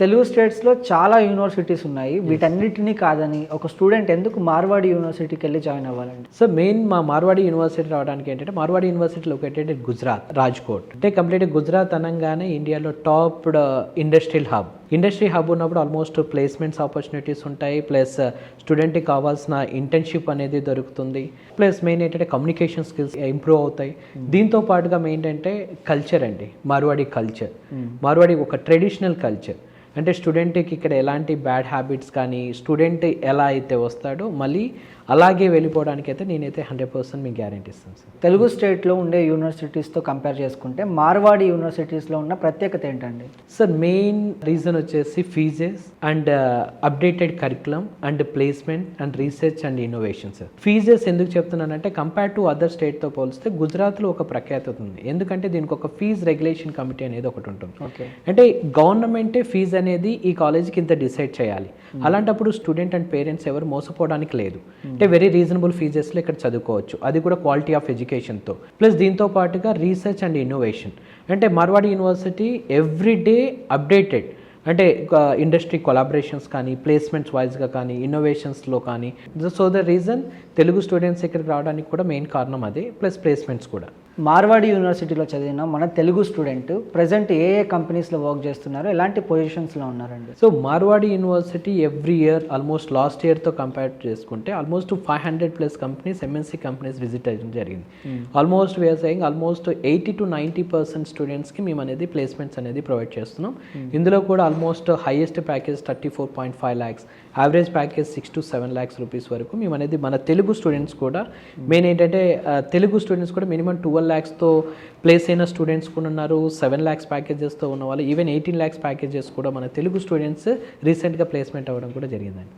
తెలుగు స్టేట్స్లో చాలా యూనివర్సిటీస్ ఉన్నాయి. వీటన్నిటినీ కాదని ఒక స్టూడెంట్ ఎందుకు మార్వాడి యూనివర్సిటీకి వెళ్ళి జాయిన్ అవ్వాలండి? సో మెయిన్ మా మార్వాడి యూనివర్సిటీ రావడానికి ఏంటంటే, Marwadi university located in Gujarat, Rajkot. అంటే కంప్లీట్ గుజరాత్ అనగానే ఇండియాలో టాప్ ఇండస్ట్రియల్ హబ్ ఉన్నప్పుడు ఆల్మోస్ట్ ప్లేస్మెంట్స్ ఆపర్చునిటీస్ ఉంటాయి, ప్లస్ స్టూడెంట్కి కావాల్సిన ఇంటర్న్షిప్ అనేది దొరుకుతుంది, ప్లస్ మెయిన్ ఏంటంటే కమ్యూనికేషన్ స్కిల్స్ ఇంప్రూవ్ అవుతాయి. దీంతో పాటుగా మెయిన్ ఏంటంటే కల్చర్ అండి, మార్వాడి కల్చర్. మార్వాడి ఒక ట్రెడిషనల్ కల్చర్. అంటే స్టూడెంట్కి ఇక్కడ ఎలాంటి బ్యాడ్ హ్యాబిట్స్ కానీ, స్టూడెంట్ ఎలా అయితే వస్తాడో మళ్ళీ అలాగే వెళ్ళిపోవడానికి అయితే నేనైతే 100% మీకు గ్యారెంటీ ఇస్తాను సార్. తెలుగు స్టేట్లో ఉండే యూనివర్సిటీస్తో కంపేర్ చేసుకుంటే మార్వాడి యూనివర్సిటీస్లో ఉన్న ప్రత్యేకత ఏంటండి? సార్ మెయిన్ రీజన్ వచ్చేసి fees and updated curriculum and placement and research and innovation sir. Fees ఎందుకు చెప్తున్నానంటే, కంపేర్ టు అదర్ స్టేట్తో పోలిస్తే గుజరాత్లో ఒక ప్రఖ్యాతత ఉంది. ఎందుకంటే దీనికి ఒక ఫీజ్ రెగ్యులేషన్ కమిటీ అనేది ఒకటి ఉంటుంది. ఓకే, అంటే గవర్నమెంటే ఫీజు అనేది ఈ కాలేజీకి ఇంత డిసైడ్ చేయాలి. అలాంటప్పుడు స్టూడెంట్ అండ్ పేరెంట్స్ ఎవరు మోసపోవడానికి లేదు. అంటే వెరీ రీజనబుల్ ఫీజెస్లో ఇక్కడ చదువుకోవచ్చు, అది కూడా క్వాలిటీ ఆఫ్ ఎడ్యుకేషన్తో. ప్లస్ దీంతో పాటుగా రీసెర్చ్ అండ్ ఇన్నోవేషన్. అంటే మార్వాడి యూనివర్సిటీ ఎవ్రీడే అప్డేటెడ్, అంటే ఇండస్ట్రీ కొలాబరేషన్స్ కానీ, ప్లేస్మెంట్స్ వైజ్గా కానీ, ఇన్నోవేషన్స్లో కానీ. So the reason Telugu students ఇక్కడికి రావడానికి కూడా మెయిన్ కారణం అదే, ప్లస్ ప్లేస్మెంట్స్ కూడా. మార్వాడి యూనివర్సిటీలో చదివిన మన తెలుగు స్టూడెంట్ ప్రజెంట్ ఏ కంపెనీస్లో వర్క్ చేస్తున్నారు, ఎలాంటి పొజిషన్స్లో ఉన్నారండి? So Marwadi university every year almost last ఇయర్తో కంపేర్ చేసుకుంటే almost 500+ companies, MNC companies visit అయ్యడం జరిగింది. Almost we're saying almost 80 to 90% స్టూడెంట్స్కి మేము అనేది ప్లేస్మెంట్స్ అనేది ప్రొవైడ్ చేస్తున్నాం. ఇందులో కూడా almost highest package 34.5 lakhs, average package 6 to 7 lakhs rupees వరకు మేము అనేది మన తెలుగు స్టూడెంట్స్ కూడా. మెయిన్ ఏంటంటే తెలుగు స్టూడెంట్స్ కూడా మినిమం 12 lakhsతో ప్లేస్ అయిన స్టూడెంట్స్ కూడా ఉన్నారు, 7 lakhs ప్యాకేజెస్తో ఉన్న వాళ్ళు, ఈవెన్ 18 lakhs ప్యాకేజెస్ కూడా మన తెలుగు స్టూడెంట్స్ రీసెంట్గా ప్లేస్మెంట్ అవ్వడం కూడా జరిగిందండి.